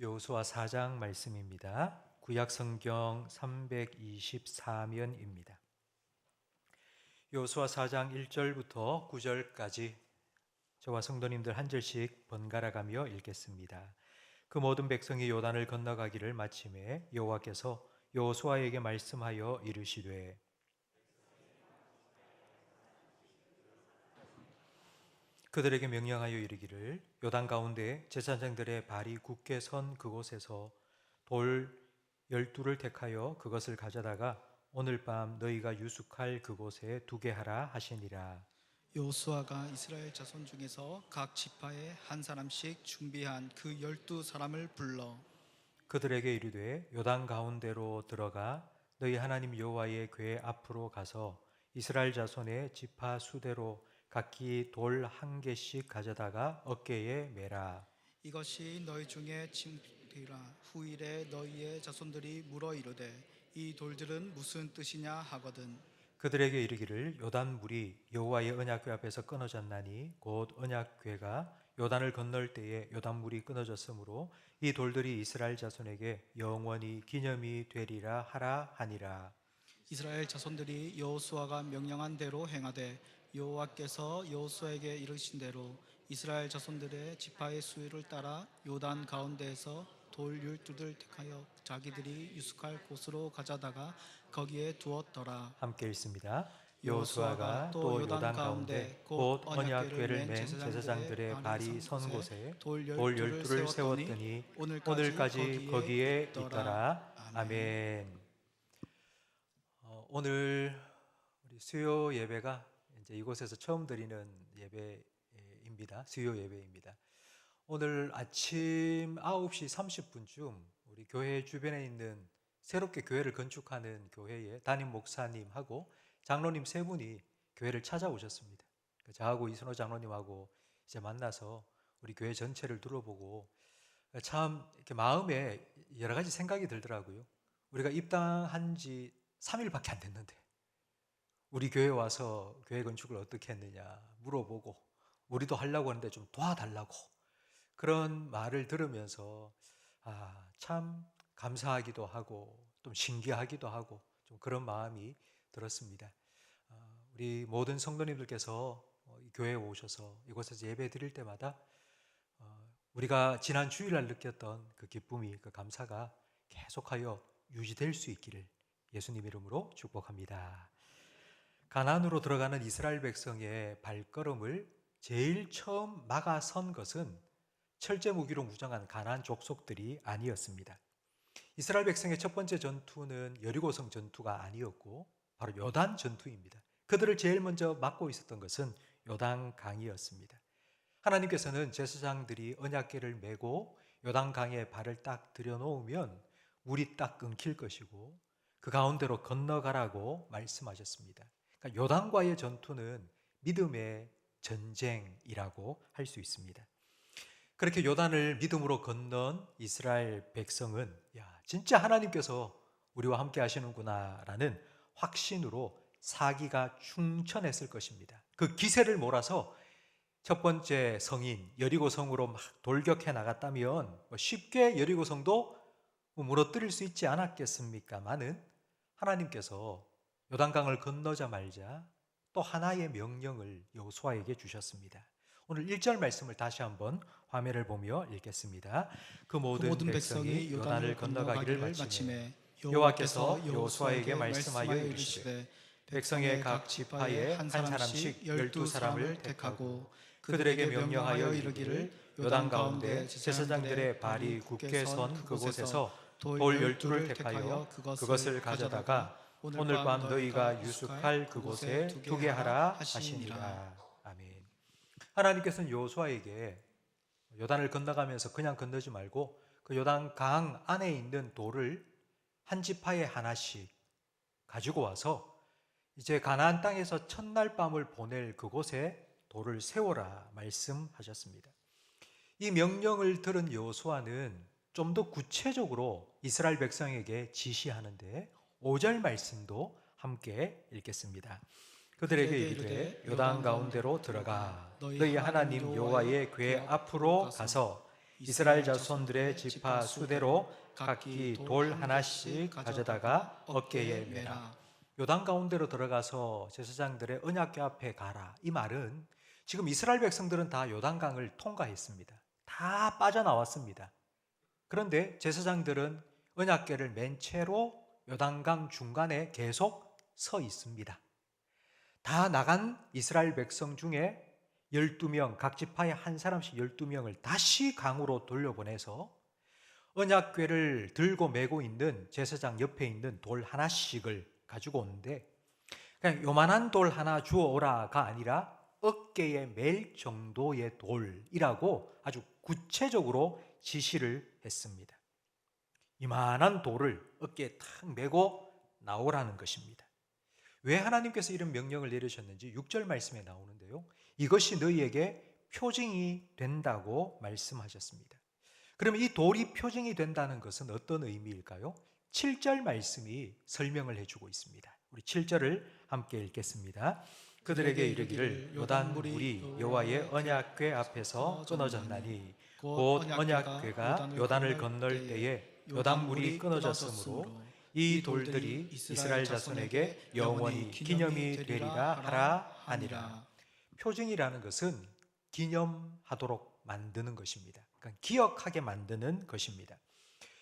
여호수아 4장 말씀입니다. 구약 성경 324면입니다. 여호수아 4장 1절부터 9절까지 저와 성도님들 한 절씩 번갈아 가며 읽겠습니다. 그 모든 백성이 요단을 건너가기를 마침에 여호와께서 여호수아에게 말씀하여 이르시되 그들에게 명령하여 이르기를 요단 가운데 제사장들의 발이 굳게 선 그곳에서 돌 12를 택하여 그것을 가져다가 오늘 밤 너희가 유숙할 그곳에 두게 하라 하시니라. 여호수아가 이스라엘 자손 중에서 각 지파에 한 사람씩 준비한 그 12사람을 불러 그들에게 이르되 요단 가운데로 들어가 너희 하나님 여호와의 궤 앞으로 가서 이스라엘 자손의 지파 수대로 각기 돌 한 개씩 가져다가 어깨에 매라. 이것이 너희 중에 징표리라. 후일에 너희의 자손들이 물어 이르되 이 돌들은 무슨 뜻이냐 하거든. 그들에게 이르기를 요단 물이 여호와의 언약궤 앞에서 끊어졌나니 곧 언약궤가 요단을 건널 때에 요단 물이 끊어졌으므로 이 돌들이 이스라엘 자손에게 영원히 기념이 되리라 하라 하니라. 이스라엘 자손들이 여호수아가 명령한 대로 행하되 여호와께서 여호수아에게 이르신 대로 이스라엘 자손들의 지파의 수요를 따라 요단 가운데에서 돌 12를 택하여 자기들이 유숙할 곳으로 가져다가 거기에 두었더라. 함께 읽습니다. 여호수아가 여호수아가 또 요단 가운데 곧 언약궤를 맨 제사장들의 제사장들의 발이 선 곳에 돌 돌 12를 12를 세웠더니 세웠더니 오늘까지 거기에 있더라. 있더라. 아멘. 오늘 우리 수요 예배가 이제 이곳에서 처음 드리는 예배입니다. 수요 예배입니다. 오늘 아침 9시 30분쯤 우리 교회 주변에 있는 새롭게 교회를 건축하는 교회의 담임 목사님하고 장로님 세 분이 교회를 찾아오셨습니다. 저하고 이순호 장로님하고 이제 만나서 우리 교회 전체를 둘러보고 참 이렇게 마음에 여러 가지 생각이 들더라고요. 우리가 입당한 지 3일밖에 안 됐는데 우리 교회 와서 교회 건축을 어떻게 했느냐 물어보고 우리도 하려고 하는데 좀 도와달라고 그런 말을 들으면서 참 감사하기도 하고 좀 신기하기도 하고 좀 그런 마음이 들었습니다. 우리 모든 성도님들께서 이 교회에 오셔서 이곳에서 예배 드릴 때마다 우리가 지난 주일날 느꼈던 그 기쁨이 그 감사가 계속하여 유지될 수 있기를 예수님 이름으로 축복합니다. 가나안으로 들어가는 이스라엘 백성의 발걸음을 제일 처음 막아선 것은 철제 무기로 무장한 가나안 족속들이 아니었습니다. 이스라엘 백성의 첫 번째 전투는 여리고성 전투가 아니었고 바로 요단 전투입니다. 그들을 제일 먼저 막고 있었던 것은 요단 강이었습니다. 하나님께서는 제사장들이 언약궤를 메고 요단 강에 발을 딱 들여놓으면 물이 딱 끊길 것이고 그 가운데로 건너가라고 말씀하셨습니다. 그러니까 요단과의 전투는 믿음의 전쟁이라고 할 수 있습니다. 그렇게 요단을 믿음으로 건넌 이스라엘 백성은 진짜 하나님께서 우리와 함께 하시는구나 라는 확신으로 사기가 충천했을 것입니다. 그 기세를 몰아서 첫 번째 성인 여리고성으로 막 돌격해 나갔다면 쉽게 여리고성도 무너뜨릴 수 있지 않았겠습니까마는 하나님께서 요단강을 건너자마자 또 하나의 명령을 여호수아에게 주셨습니다. 오늘 1절 말씀을 다시 한번 화면을 보며 읽겠습니다. 그 모든 백성이 요단을 건너가기를 마침에 여호와께서 여호수아에게 말씀하여 이르시되 백성의 각 지파에 한 사람씩 12사람을 택하고 그들에게 명령하여 이르기를 요단 가운데 제사장들의 발이 굳게 선 그곳에서 돌 12를 택하여 그것을 가져다가 오늘 밤 너희가 유숙할 그곳에 두게 하라 하시니라. 아멘. 하나님께서는 여호수아에게 요단을 건너가면서 그냥 건너지 말고 그 요단 강 안에 있는 돌을 한 지파에 하나씩 가지고 와서 이제 가나안 땅에서 첫날 밤을 보낼 그곳에 돌을 세워라 말씀하셨습니다. 이 명령을 들은 여호수아는 좀 더 구체적으로 이스라엘 백성에게 지시하는데 5절 말씀도 함께 읽겠습니다. 그들에게 이르되 요단 가운데로 들어가 너희 하나님 여호와의 궤 앞으로 가서 이스라엘 자손들의 지파 수대로 각기 돌 하나씩 가져다가 어깨에 메라. 요단 가운데로 들어가서 제사장들의 언약궤 앞에 가라. 이 말은 지금 이스라엘 백성들은 다 요단강을 통과했습니다. 다 빠져나왔습니다. 그런데 제사장들은 언약궤를 맨 채로 요단강 중간에 계속 서 있습니다. 다 나간 이스라엘 백성 중에 12명, 각 지파에 한 사람씩 12명을 다시 강으로 돌려보내서 언약궤를 들고 메고 있는 제사장 옆에 있는 돌 하나씩을 가지고 오는데, 그냥 요만한 돌 하나 주어오라가 아니라 어깨에 맬 정도의 돌이라고 아주 구체적으로 지시를 했습니다. 이만한 돌을 어깨에 탁 메고 나오라는 것입니다. 왜 하나님께서 이런 명령을 내리셨는지 6절 말씀에 나오는데요, 이것이 너희에게 표징이 된다고 말씀하셨습니다. 그러면 이 돌이 표징이 된다는 것은 어떤 의미일까요? 7절 말씀이 설명을 해주고 있습니다. 우리 7절을 함께 읽겠습니다. 그들에게 이르기를 요단 물이 여호와의 언약궤 앞에서 끊어졌나니 곧 언약궤가 요단을 건널 때에 요단 물이 끊어졌으므로 이 돌들이 이스라엘 자손에게 영원히 기념이 되리라 하라 하니라. 표징이라는 것은 기념하도록 만드는 것입니다. 그러니까 기억하게 만드는 것입니다.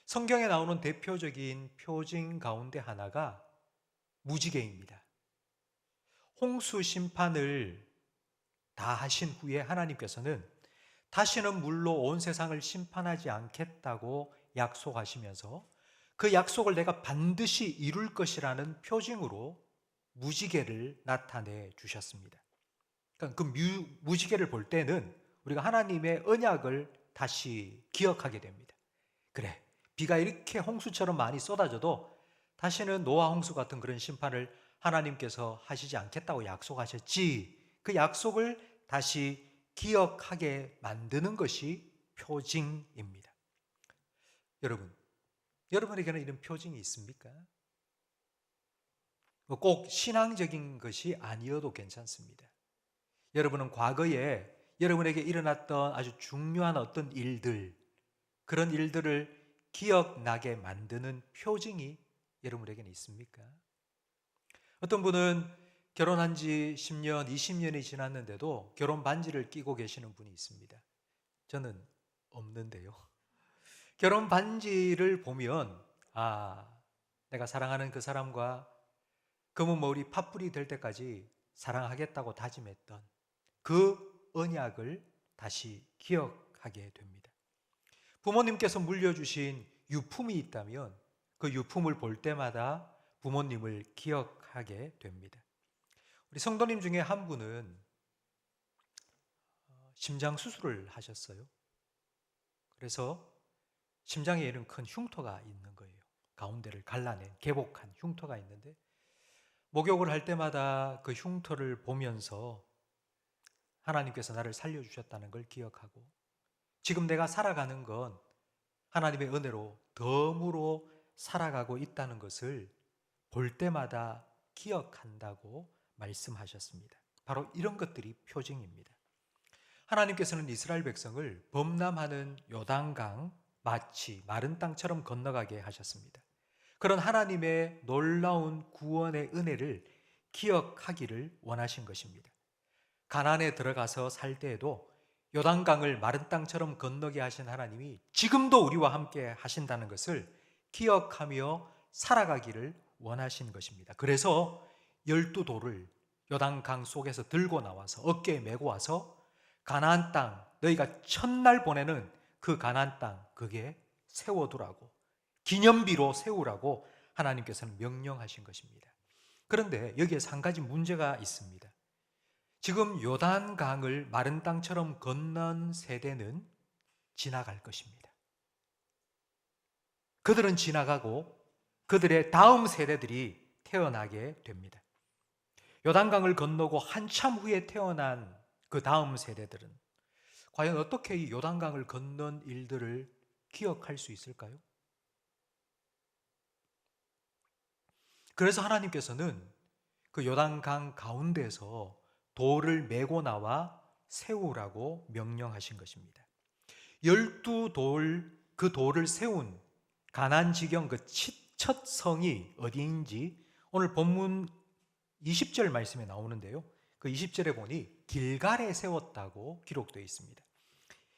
성경에 나오는 대표적인 표징 가운데 하나가 무지개입니다. 홍수 심판을 다 하신 후에 하나님께서는 다시는 물로 온 세상을 심판하지 않겠다고 약속하시면서 그 약속을 내가 반드시 이룰 것이라는 표징으로 무지개를 나타내 주셨습니다. 그러니까 그 무지개를 볼 때는 우리가 하나님의 언약을 다시 기억하게 됩니다. 그래, 비가 이렇게 홍수처럼 많이 쏟아져도 다시는 노아 홍수 같은 그런 심판을 하나님께서 하시지 않겠다고 약속하셨지, 그 약속을 다시 기억하게 만드는 것이 표징입니다. 여러분에게는 이런 표징이 있습니까? 꼭 신앙적인 것이 아니어도 괜찮습니다. 여러분은 과거에 여러분에게 일어났던 아주 중요한 어떤 일들, 그런 일들을 기억나게 만드는 표징이 여러분에게는 있습니까? 어떤 분은 결혼한 지 10년, 20년이 지났는데도 결혼 반지를 끼고 계시는 분이 있습니다. 저는 없는데요. 결혼 반지를 보면 내가 사랑하는 그 사람과 검은 머리 팥불이 될 때까지 사랑하겠다고 다짐했던 그 언약을 다시 기억하게 됩니다. 부모님께서 물려주신 유품이 있다면 그 유품을 볼 때마다 부모님을 기억하게 됩니다. 우리 성도님 중에 한 분은 심장 수술을 하셨어요. 그래서 심장에 이런 큰 흉터가 있는 거예요. 가운데를 갈라낸 개복한 흉터가 있는데, 목욕을 할 때마다 그 흉터를 보면서 하나님께서 나를 살려주셨다는 걸 기억하고, 지금 내가 살아가는 건 하나님의 은혜로 덤으로 살아가고 있다는 것을 볼 때마다 기억한다고 말씀하셨습니다. 바로 이런 것들이 표징입니다. 하나님께서는 이스라엘 백성을 범람하는 요단강 마치 마른 땅처럼 건너가게 하셨습니다. 그런 하나님의 놀라운 구원의 은혜를 기억하기를 원하신 것입니다. 가나안에 들어가서 살 때에도 요단강을 마른 땅처럼 건너게 하신 하나님이 지금도 우리와 함께 하신다는 것을 기억하며 살아가기를 원하신 것입니다. 그래서 12돌을 요단강 속에서 들고 나와서 어깨에 메고 와서 가나안 땅, 너희가 첫날 보내는 그 가나안 땅, 그게 세워두라고, 기념비로 세우라고 하나님께서는 명령하신 것입니다. 그런데 여기에서 한 가지 문제가 있습니다. 지금 요단강을 마른 땅처럼 건넌 세대는 지나갈 것입니다. 그들은 지나가고 그들의 다음 세대들이 태어나게 됩니다. 요단강을 건너고 한참 후에 태어난 그 다음 세대들은 과연 어떻게 이 요단강을 건넌 일들을 기억할 수 있을까요? 그래서 하나님께서는 그 요단강 가운데서 돌을 메고 나와 세우라고 명령하신 것입니다. 그 돌을 세운 가나안 지경 그 첫 성이 어디인지 오늘 본문 20절 말씀에 나오는데요. 그 20절에 보니 길갈에 세웠다고 기록되어 있습니다.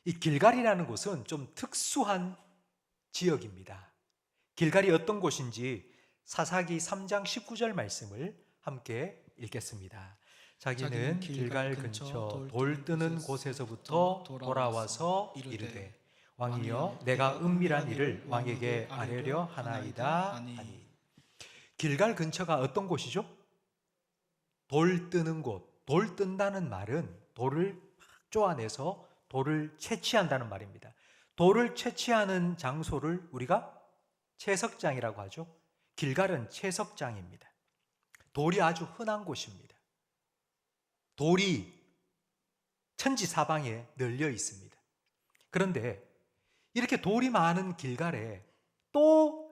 이 길갈이라는 곳은 좀 특수한 지역입니다. 길갈이 어떤 곳인지 사사기 3장 19절 말씀을 함께 읽겠습니다. 자기는 길갈 근처 돌 뜨는 곳에서부터 돌아와서 이르되 왕이여 내가 은밀한 일을 왕에게 아뢰려 하나이다 하니. 길갈 근처가 어떤 곳이죠? 돌 뜨는 곳. 돌 뜬다는 말은 돌을 쪼아내서 돌을 채취한다는 말입니다. 돌을 채취하는 장소를 우리가 채석장이라고 하죠. 길갈은 채석장입니다. 돌이 아주 흔한 곳입니다. 돌이 천지사방에 널려 있습니다. 그런데 이렇게 돌이 많은 길갈에 또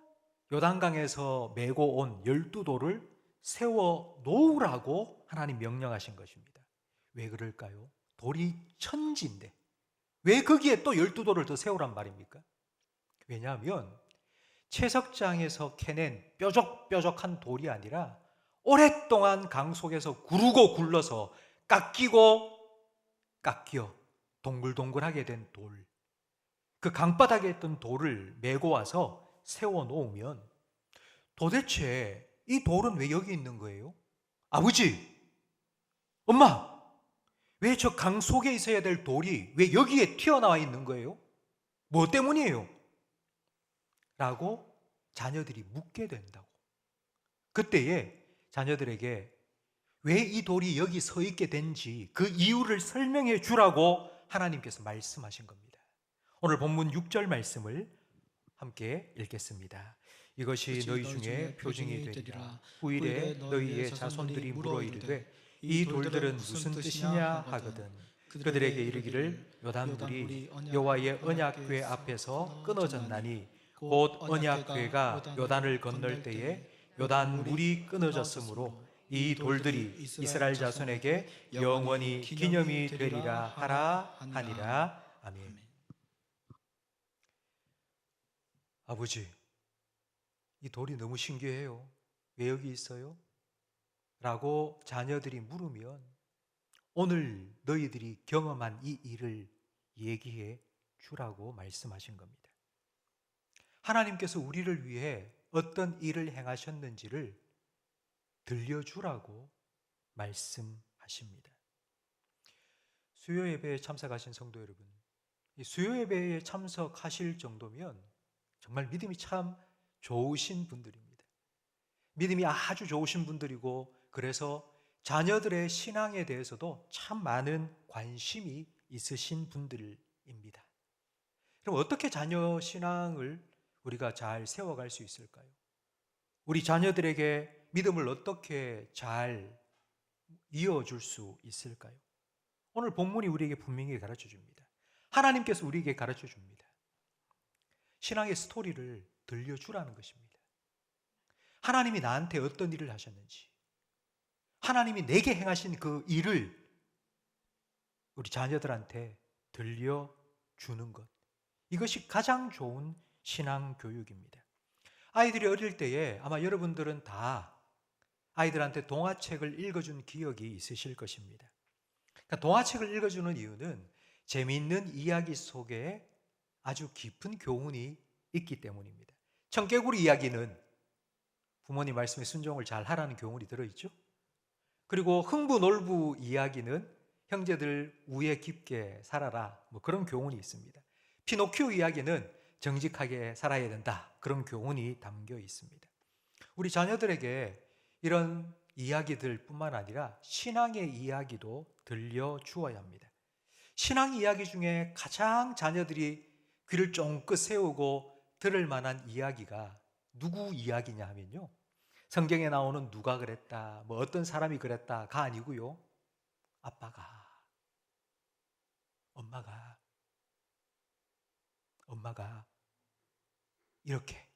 요단강에서 메고 온 12돌을 세워 놓으라고 하나님 명령하신 것입니다. 왜 그럴까요? 돌이 천지인데 왜 거기에 또 12돌을 더 세우란 말입니까? 왜냐하면 채석장에서 캐낸 뾰족뾰족한 돌이 아니라 오랫동안 강 속에서 구르고 굴러서 깎여 동글동글하게 된 돌, 그 강바닥에 있던 돌을 메고 와서 세워 놓으면 도대체 이 돌은 왜 여기 있는 거예요? 아버지, 엄마, 왜 저 강 속에 있어야 될 돌이 왜 여기에 튀어나와 있는 거예요? 뭐 때문이에요? 라고 자녀들이 묻게 된다고. 그때에 자녀들에게 왜 이 돌이 여기 서 있게 된지 그 이유를 설명해 주라고 하나님께서 말씀하신 겁니다. 오늘 본문 6절 말씀을 함께 읽겠습니다. 이것이 너희 중에 표징이 되리라. 후일에 너희의 자손들이 물어 이르되 이 돌들은 무슨 뜻이냐 하거든 그들에게 이르기를 요단물이 여호와의 언약궤 앞에서 끊어졌나니 곧 언약궤가 요단을 건널 때에 요단 물이 끊어졌으므로 이 돌들이 이스라엘 자손에게 영원히 기념이 되리라 하라 하니라. 아멘. 아버지, 이 돌이 너무 신기해요. 왜 여기 있어요? 라고 자녀들이 물으면 오늘 너희들이 경험한 이 일을 얘기해 주라고 말씀하신 겁니다. 하나님께서 우리를 위해 어떤 일을 행하셨는지를 들려주라고 말씀하십니다. 수요 예배에 참석하신 성도 여러분, 이 수요 예배에 참석하실 정도면 정말 믿음이 참 좋으신 분들입니다. 믿음이 아주 좋으신 분들이고 그래서 자녀들의 신앙에 대해서도 참 많은 관심이 있으신 분들입니다. 그럼 어떻게 자녀 신앙을 우리가 잘 세워갈 수 있을까요? 우리 자녀들에게 믿음을 어떻게 잘 이어줄 수 있을까요? 오늘 본문이 우리에게 분명히 가르쳐 줍니다. 하나님께서 우리에게 가르쳐 줍니다. 신앙의 스토리를 들려주라는 것입니다. 하나님이 나한테 어떤 일을 하셨는지, 하나님이 내게 행하신 그 일을 우리 자녀들한테 들려주는 것, 이것이 가장 좋은 신앙 교육입니다. 아이들이 어릴 때에 아마 여러분들은 다 아이들한테 동화책을 읽어준 기억이 있으실 것입니다. 그러니까 동화책을 읽어주는 이유는 재미있는 이야기 속에 아주 깊은 교훈이 있기 때문입니다. 청개구리 이야기는 부모님 말씀에 순종을 잘 하라는 교훈이 들어있죠. 그리고 흥부놀부 이야기는 형제들 우애 깊게 살아라, 뭐 그런 교훈이 있습니다. 피노키오 이야기는 정직하게 살아야 된다, 그런 교훈이 담겨 있습니다. 우리 자녀들에게 이런 이야기들 뿐만 아니라 신앙의 이야기도 들려주어야 합니다. 신앙 이야기 중에 가장 자녀들이 귀를 쫑긋 세우고 들을 만한 이야기가 누구 이야기냐 하면요, 성경에 나오는 누가 그랬다, 뭐 어떤 사람이 그랬다가 아니고요, 아빠가, 엄마가 이렇게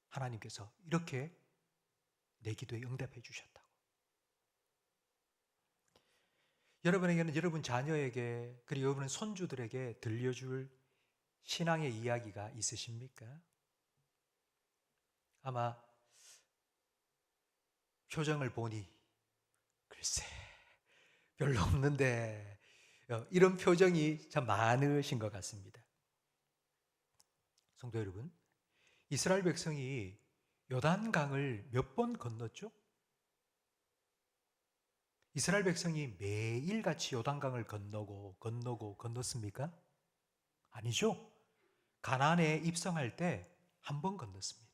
하나님께서 이렇게 내 기도에 응답해 주셨다고. 여러분에게는 여러분 자녀에게 그리고 여러분의 손주들에게 들려줄 신앙의 이야기가 있으십니까? 아마 표정을 보니 글쎄 별로 없는데 이런 표정이 참 많으신 것 같습니다. 성도 여러분, 이스라엘 백성이 요단강을 몇 번 건넜죠? 이스라엘 백성이 매일같이 요단강을 건넜습니까? 아니죠. 가나안에 입성할 때 한 번 건넜습니다.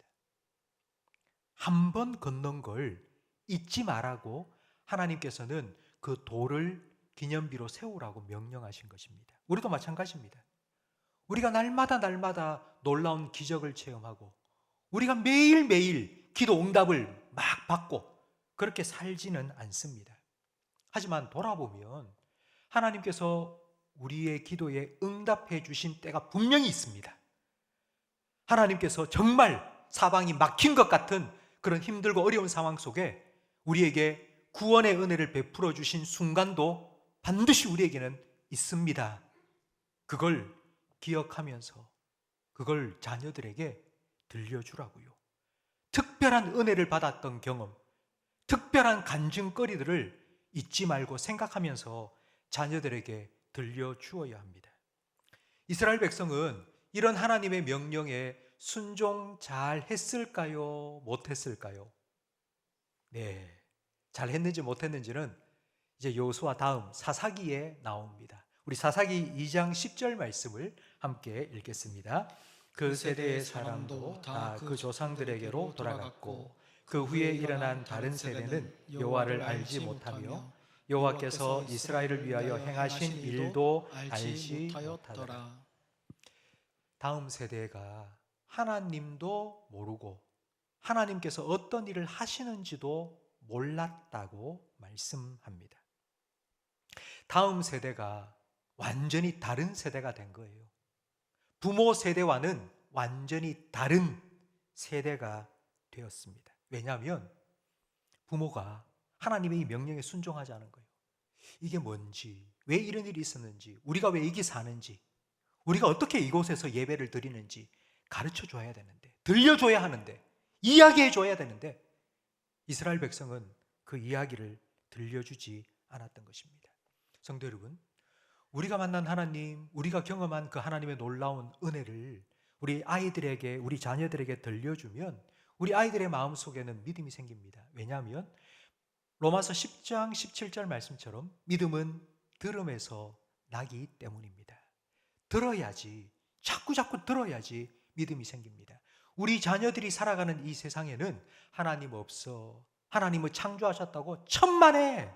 한 번 건넌 걸 잊지 말라고 하나님께서는 그 돌을 기념비로 세우라고 명령하신 것입니다. 우리도 마찬가지입니다. 우리가 날마다 놀라운 기적을 체험하고 우리가 매일매일 기도 응답을 막 받고 그렇게 살지는 않습니다. 하지만 돌아보면 하나님께서 우리의 기도에 응답해 주신 때가 분명히 있습니다. 하나님께서 정말 사방이 막힌 것 같은 그런 힘들고 어려운 상황 속에 우리에게 구원의 은혜를 베풀어 주신 순간도 반드시 우리에게는 있습니다. 그걸 기억하면서 그걸 자녀들에게 들려주라고요. 특별한 은혜를 받았던 경험, 특별한 간증거리들을 잊지 말고 생각하면서 자녀들에게 들려주어야 합니다. 이스라엘 백성은 이런 하나님의 명령에 순종 잘 했을까요? 못했을까요? 네, 잘 했는지 못했는지는 이제 여호수아 다음 사사기에 나옵니다. 우리 사사기 2장 10절 말씀을 함께 읽겠습니다. 그 세대의 사람도 다 그 조상들에게로 돌아갔고 그 후에 일어난 다른 세대는 여호와를 알지 못하며 여호와께서 이스라엘을 위하여 행하신 일도 알지 못하더라. 다음 세대가 하나님도 모르고 하나님께서 어떤 일을 하시는지도 몰랐다고 말씀합니다. 다음 세대가 완전히 다른 세대가 된 거예요. 부모 세대와는 완전히 다른 세대가 되었습니다. 왜냐하면 부모가 하나님의 이 명령에 순종하지 않은 거예요. 이게 뭔지, 왜 이런 일이 있었는지, 우리가 왜 여기 사는지, 우리가 어떻게 이곳에서 예배를 드리는지 가르쳐 줘야 되는데, 들려줘야 하는데, 이야기해 줘야 되는데 이스라엘 백성은 그 이야기를 들려주지 않았던 것입니다. 성도 여러분, 우리가 만난 하나님, 우리가 경험한 그 하나님의 놀라운 은혜를 우리 아이들에게, 우리 자녀들에게 들려주면 우리 아이들의 마음속에는 믿음이 생깁니다. 왜냐하면 로마서 10장 17절 말씀처럼 믿음은 들음에서 나기 때문입니다. 들어야지, 자꾸 들어야지 믿음이 생깁니다. 우리 자녀들이 살아가는 이 세상에는 하나님 없어, 하나님을 창조하셨다고 천만에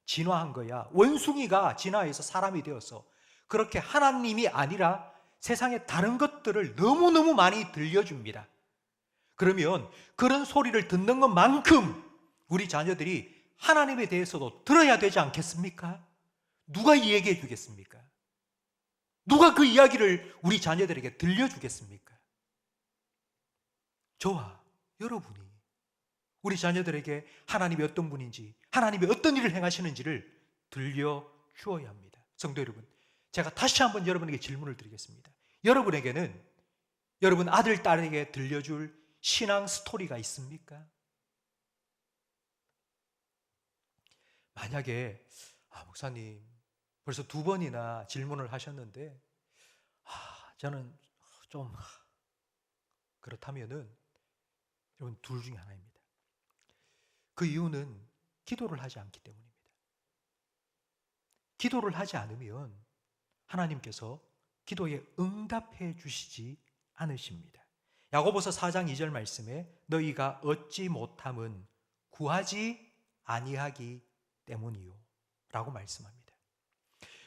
진화한 거야. 원숭이가 진화해서 사람이 되어서 그렇게 하나님이 아니라 세상의 다른 것들을 너무너무 많이 들려줍니다. 그러면 그런 소리를 듣는 것만큼 우리 자녀들이 하나님에 대해서도 들어야 되지 않겠습니까? 누가 이야기해 주겠습니까? 누가 그 이야기를 우리 자녀들에게 들려주겠습니까? 저와 여러분이 우리 자녀들에게 하나님이 어떤 분인지, 하나님이 어떤 일을 행하시는지를 들려주어야 합니다. 성도 여러분, 제가 다시 한번 여러분에게 질문을 드리겠습니다. 여러분에게는 여러분 아들, 딸에게 들려줄 신앙 스토리가 있습니까? 만약에 목사님 벌써 2번이나 질문을 하셨는데 저는 좀 그렇다면은 여러분 둘 중에 하나입니다. 그 이유는 기도를 하지 않기 때문입니다. 기도를 하지 않으면 하나님께서 기도에 응답해 주시지 않으십니다. 야고보서 4장 2절 말씀에 너희가 얻지 못함은 구하지 아니하기 때문이요 라고 말씀합니다.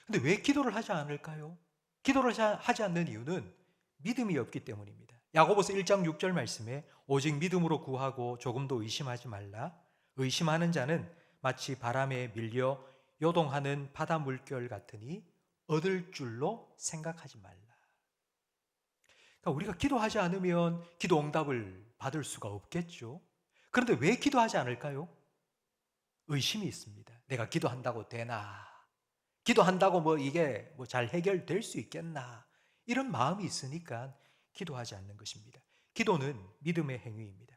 근데 왜 기도를 하지 않을까요? 기도를 하지 않는 이유는 믿음이 없기 때문입니다. 야고보서 1장 6절 말씀에 오직 믿음으로 구하고 조금도 의심하지 말라. 의심하는 자는 마치 바람에 밀려 요동하는 바다 물결 같으니 얻을 줄로 생각하지 말라. 그러니까 우리가 기도하지 않으면 기도 응답을 받을 수가 없겠죠. 그런데 왜 기도하지 않을까요? 의심이 있습니다. 내가 기도한다고 되나? 기도한다고 이게 잘 해결될 수 있겠나? 이런 마음이 있으니까 기도하지 않는 것입니다. 기도는 믿음의 행위입니다.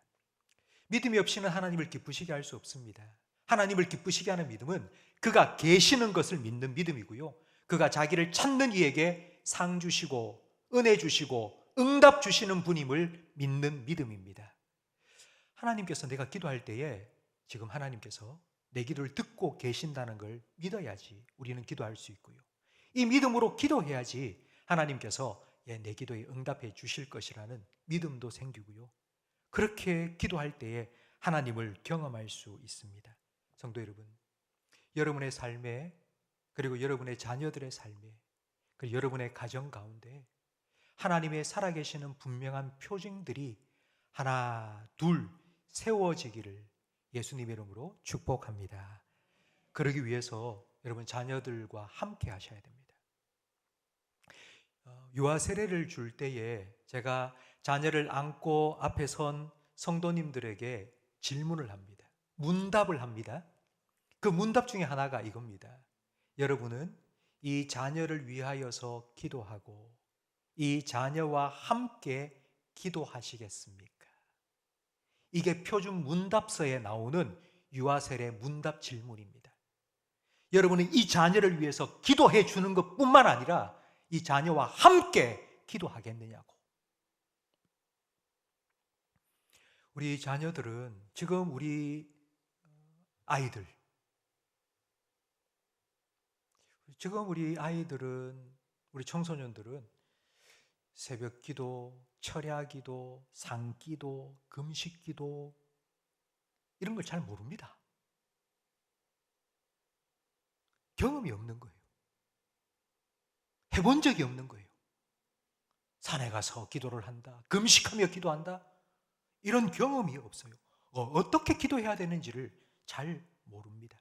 믿음이 없이는 하나님을 기쁘시게 할 수 없습니다. 하나님을 기쁘시게 하는 믿음은 그가 계시는 것을 믿는 믿음이고요, 그가 자기를 찾는 이에게 상 주시고 은혜 주시고 응답 주시는 분임을 믿는 믿음입니다. 하나님께서 내가 기도할 때에 지금 하나님께서 내 기도를 듣고 계신다는 걸 믿어야지 우리는 기도할 수 있고요, 이 믿음으로 기도해야지 하나님께서 내 기도에 응답해 주실 것이라는 믿음도 생기고요, 그렇게 기도할 때에 하나님을 경험할 수 있습니다. 성도 여러분, 여러분의 삶에, 그리고 여러분의 자녀들의 삶에, 그리고 여러분의 가정 가운데 하나님의 살아계시는 분명한 표징들이 하나 둘 세워지기를 예수님의 이름으로 축복합니다. 그러기 위해서 여러분 자녀들과 함께 하셔야 됩니다. 유아 세례를 줄 때에 제가 자녀를 안고 앞에 선 성도님들에게 질문을 합니다. 문답을 합니다. 그 문답 중에 하나가 이겁니다. 여러분은 이 자녀를 위하여서 기도하고 이 자녀와 함께 기도하시겠습니까? 이게 표준 문답서에 나오는 유아 세례 문답 질문입니다. 여러분은 이 자녀를 위해서 기도해 주는 것뿐만 아니라 이 자녀와 함께 기도하겠느냐고. 우리 자녀들은, 지금 우리 아이들은, 우리 청소년들은 새벽 기도, 철야 기도, 상기도, 금식 기도 이런 걸 잘 모릅니다. 경험이 없는 거예요. 해본 적이 없는 거예요. 산에 가서 기도를 한다, 금식하며 기도한다, 이런 경험이 없어요. 어떻게 기도해야 되는지를 잘 모릅니다.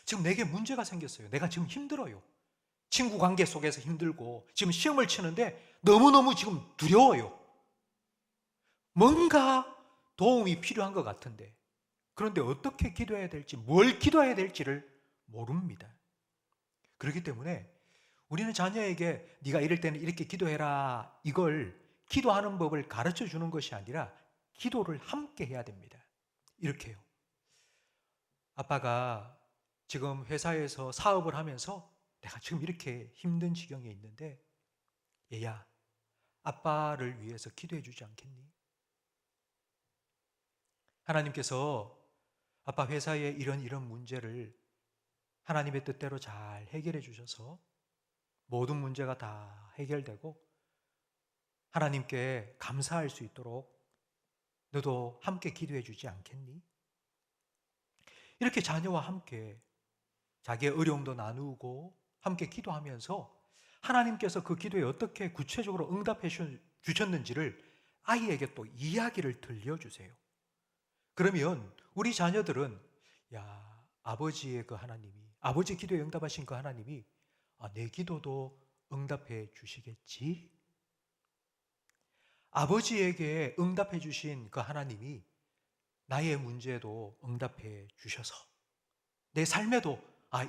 지금 내게 문제가 생겼어요. 내가 지금 힘들어요. 친구 관계 속에서 힘들고 지금 시험을 치는데 너무너무 지금 두려워요. 뭔가 도움이 필요한 것 같은데, 그런데 어떻게 기도해야 될지, 뭘 기도해야 될지를 모릅니다. 그렇기 때문에 우리는 자녀에게 네가 이럴 때는 이렇게 기도해라, 이걸 기도하는 법을 가르쳐 주는 것이 아니라 기도를 함께 해야 됩니다. 이렇게요. 아빠가 지금 회사에서 사업을 하면서 내가 지금 이렇게 힘든 지경에 있는데 얘야, 아빠를 위해서 기도해 주지 않겠니? 하나님께서 아빠 회사의 이런 문제를 하나님의 뜻대로 잘 해결해 주셔서 모든 문제가 다 해결되고 하나님께 감사할 수 있도록 너도 함께 기도해 주지 않겠니? 이렇게 자녀와 함께 자기의 어려움도 나누고 함께 기도하면서 하나님께서 그 기도에 어떻게 구체적으로 응답해 주셨는지를 아이에게 또 이야기를 들려주세요. 그러면 우리 자녀들은 아버지의 그 하나님이, 아버지 기도에 응답하신 그 하나님이 내 기도도 응답해 주시겠지? 아버지에게 응답해 주신 그 하나님이 나의 문제도 응답해 주셔서 내 삶에도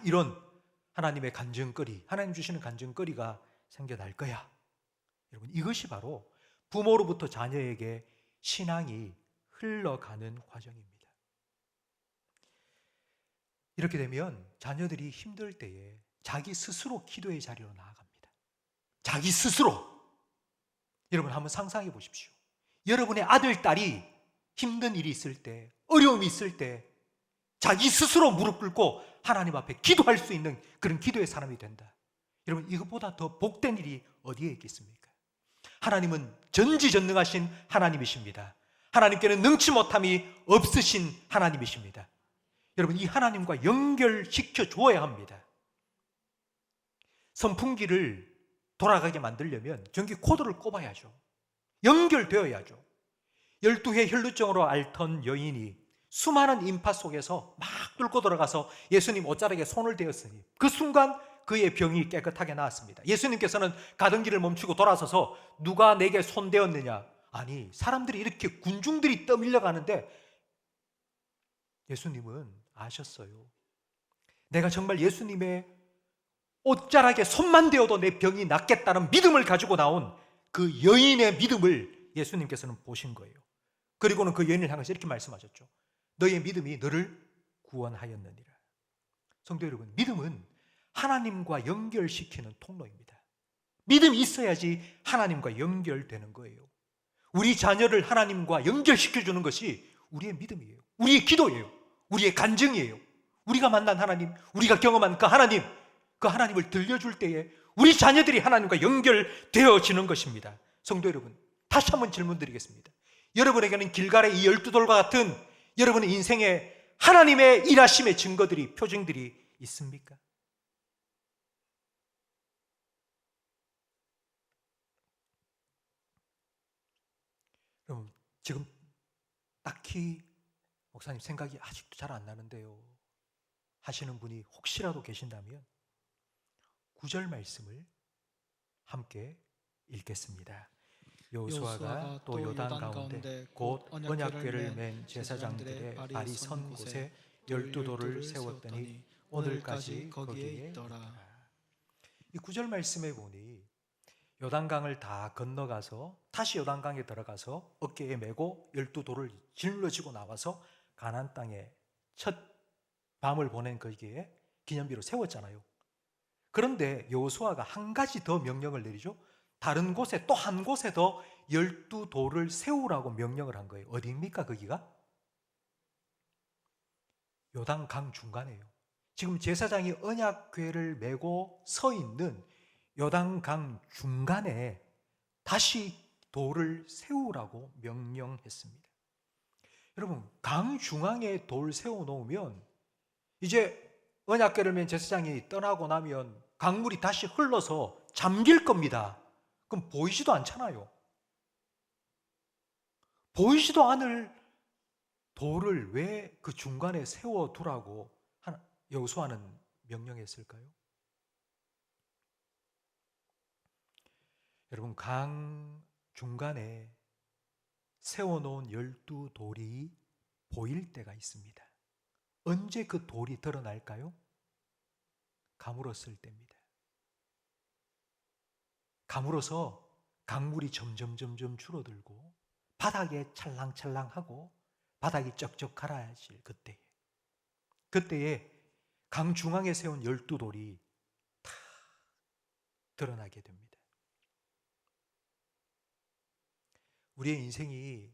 이런 하나님의 간증거리, 하나님 주시는 간증거리가 생겨날 거야. 여러분, 이것이 바로 부모로부터 자녀에게 신앙이 흘러가는 과정입니다. 이렇게 되면 자녀들이 힘들 때에 자기 스스로 기도의 자리로 나아갑니다. 자기 스스로. 여러분 한번 상상해 보십시오. 여러분의 아들, 딸이 힘든 일이 있을 때, 어려움이 있을 때 자기 스스로 무릎 꿇고 하나님 앞에 기도할 수 있는 그런 기도의 사람이 된다. 여러분, 이것보다 더 복된 일이 어디에 있겠습니까? 하나님은 전지전능하신 하나님이십니다. 하나님께는 능치 못함이 없으신 하나님이십니다. 여러분, 이 하나님과 연결시켜 주어야 합니다. 선풍기를 돌아가게 만들려면 전기 코드를 꼽아야죠. 연결되어야죠. 12해 혈루증으로 앓던 여인이 수많은 인파 속에서 막 뚫고 들어가서 예수님 옷자락에 손을 대었으니 그 순간 그의 병이 깨끗하게 나았습니다. 예수님께서는 가던 길을 멈추고 돌아서서 누가 내게 손대었느냐? 아니, 사람들이 이렇게 군중들이 떠밀려 가는데 예수님은 아셨어요. 내가 정말 예수님의 옷자락에 손만 대어도 내 병이 낫겠다는 믿음을 가지고 나온 그 여인의 믿음을 예수님께서는 보신 거예요. 그리고는 그 여인을 향해서 이렇게 말씀하셨죠. 너의 믿음이 너를 구원하였느니라. 성도 여러분, 믿음은 하나님과 연결시키는 통로입니다. 믿음이 있어야지 하나님과 연결되는 거예요. 우리 자녀를 하나님과 연결시켜주는 것이 우리의 믿음이에요. 우리의 기도예요. 우리의 간증이에요. 우리가 만난 하나님, 우리가 경험한 그 하나님, 그 하나님을 들려줄 때에 우리 자녀들이 하나님과 연결되어지는 것입니다. 성도 여러분, 다시 한번 질문 드리겠습니다. 여러분에게는 길갈의 이 12돌과 같은 여러분의 인생에 하나님의 일하심의 증거들이, 표징들이 있습니까? 여러분, 지금 딱히 목사님 생각이 아직도 잘 안 나는데요 하시는 분이 혹시라도 계신다면 9절 말씀을 함께 읽겠습니다. 여호수아가 또 요단 가운데 곧 언약궤를 맨 제사장들의 발이 선 곳에 12돌을 세웠더니 오늘까지 거기에 있더라. 이 9절 말씀에 보니 요단강을 다 건너가서 다시 요단강에 들어가서 어깨에 메고 12돌을 짊어지고 나와서 가나안 땅에 첫 밤을 보낸 거기에 기념비로 세웠잖아요. 그런데 여호수아가 한 가지 더 명령을 내리죠. 다른 곳에 또 한 곳에 더 12돌을 세우라고 명령을 한 거예요. 어디입니까 거기가? 요단강 중간이에요. 지금 제사장이 언약궤를 메고 서 있는 요단강 중간에 다시 돌을 세우라고 명령했습니다. 여러분, 강 중앙에 돌 세워놓으면 이제 언약궤를 맨 제사장이 떠나고 나면 강물이 다시 흘러서 잠길 겁니다. 그럼 보이지도 않잖아요. 보이지도 않을 돌을 왜 그 중간에 세워두라고 여호수아는 명령했을까요? 여러분, 강 중간에 세워놓은 12돌이 보일 때가 있습니다. 언제 그 돌이 드러날까요? 가물었을 때입니다. 가물어서 강물이 점점 줄어들고 바닥에 찰랑찰랑하고 바닥이 쩍쩍 가라앉을 그때에 강 중앙에 세운 12돌이 다 드러나게 됩니다. 우리의 인생이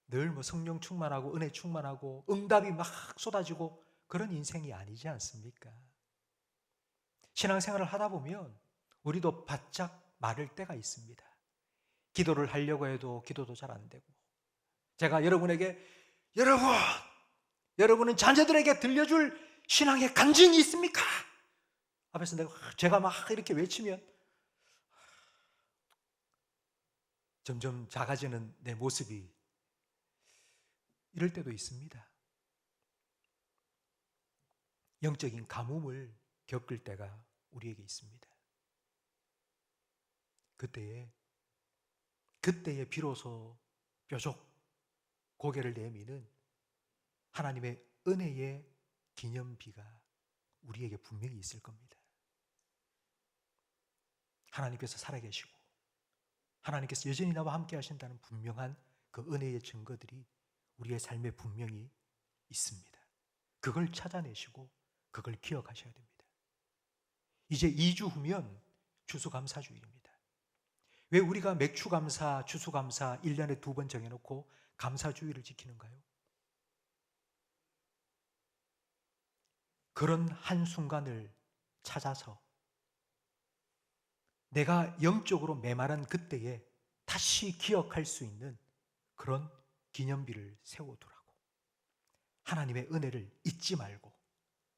늘 성령 충만하고 은혜 충만하고 응답이 막 쏟아지고 그런 인생이 아니지 않습니까? 신앙생활을 하다 보면 우리도 바짝 마를 때가 있습니다. 기도를 하려고 해도 기도도 잘 안 되고, 제가 여러분에게 여러분은 자녀들에게 들려줄 신앙의 간증이 있습니까? 앞에서 제가 막 이렇게 외치면 점점 작아지는 내 모습이 이럴 때도 있습니다. 영적인 가뭄을 겪을 때가 우리에게 있습니다. 그때에 비로소 뾰족 고개를 내미는 하나님의 은혜의 기념비가 우리에게 분명히 있을 겁니다. 하나님께서 살아계시고 하나님께서 여전히 나와 함께 하신다는 분명한 그 은혜의 증거들이 우리의 삶에 분명히 있습니다. 그걸 찾아내시고 그걸 기억하셔야 됩니다. 이제 2주 후면 추수감사주일입니다. 왜 우리가 맥추감사, 추수감사 1년에 2번 정해놓고 감사주일을 지키는가요? 그런 한순간을 찾아서 내가 영적으로 메마른 그때에 다시 기억할 수 있는 그런 기념비를 세워두라고, 하나님의 은혜를 잊지 말고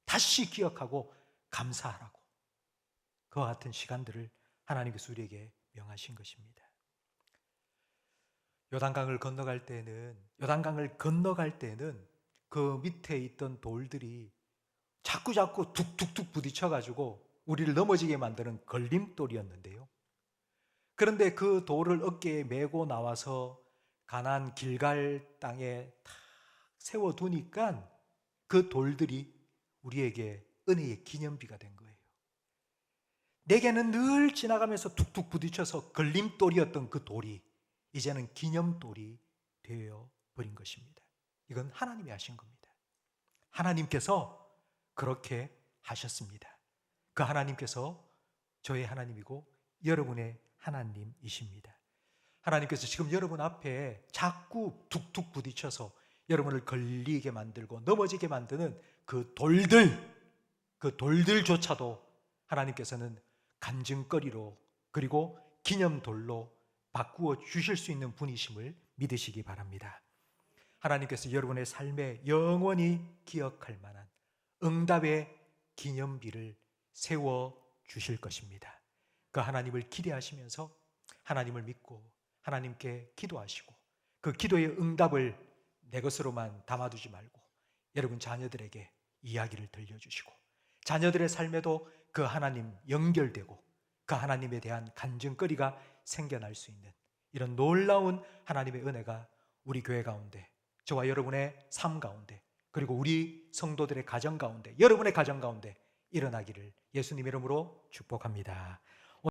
다시 기억하고 감사하라고, 그와 같은 시간들을 하나님께서 우리에게 명하신 것입니다. 요단강을 건너갈 때는 그 밑에 있던 돌들이 자꾸 툭툭툭 부딪혀가지고 우리를 넘어지게 만드는 걸림돌이었는데요. 그런데 그 돌을 어깨에 메고 나와서 가나안 길갈 땅에 탁 세워두니까 그 돌들이 우리에게 은혜의 기념비가 된 거예요. 내게는 늘 지나가면서 툭툭 부딪혀서 걸림돌이었던 그 돌이 이제는 기념돌이 되어 버린 것입니다. 이건 하나님이 하신 겁니다. 하나님께서 그렇게 하셨습니다. 그 하나님께서 저의 하나님이고 여러분의 하나님이십니다. 하나님께서 지금 여러분 앞에 자꾸 툭툭 부딪혀서 여러분을 걸리게 만들고 넘어지게 만드는 그 돌들조차도 하나님께서는 간증거리로 그리고 기념돌로 바꾸어 주실 수 있는 분이심을 믿으시기 바랍니다. 하나님께서 여러분의 삶에 영원히 기억할 만한 응답의 기념비를 세워 주실 것입니다. 그 하나님을 기대하시면서 하나님을 믿고 하나님께 기도하시고 그 기도의 응답을 내 것으로만 담아두지 말고 여러분 자녀들에게 이야기를 들려주시고 자녀들의 삶에도 그 하나님 연결되고 그 하나님에 대한 간증거리가 생겨날 수 있는 이런 놀라운 하나님의 은혜가 우리 교회 가운데 저와 여러분의 삶 가운데 그리고 우리 성도들의 가정 가운데 여러분의 가정 가운데 일어나기를 예수님 이름으로 축복합니다.